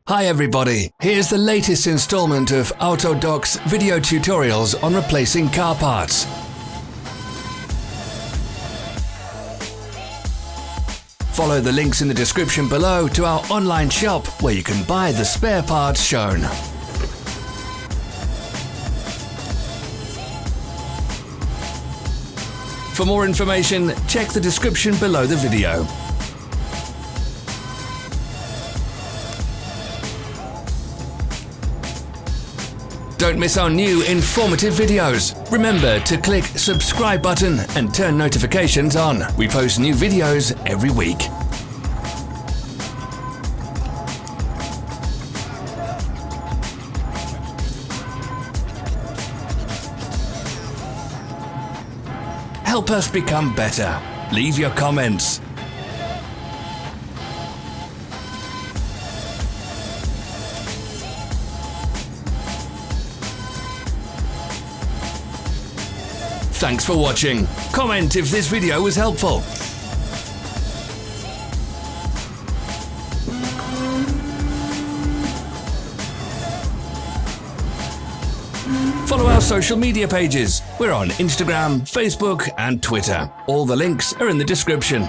Hi everybody, here's the latest installment of Autodoc's video tutorials on replacing car parts. Follow the links in the description below to our online shop where you can buy the spare parts shown. For more information, check the description below the video. Don't miss our new informative videos. Remember to click subscribe button and turn notifications on. We post new videos every week. Help us become better. Leave your comments. Thanks for watching. Comment if this video was helpful. Follow our social media pages. We're on Instagram, Facebook, and Twitter. All the links are in the description.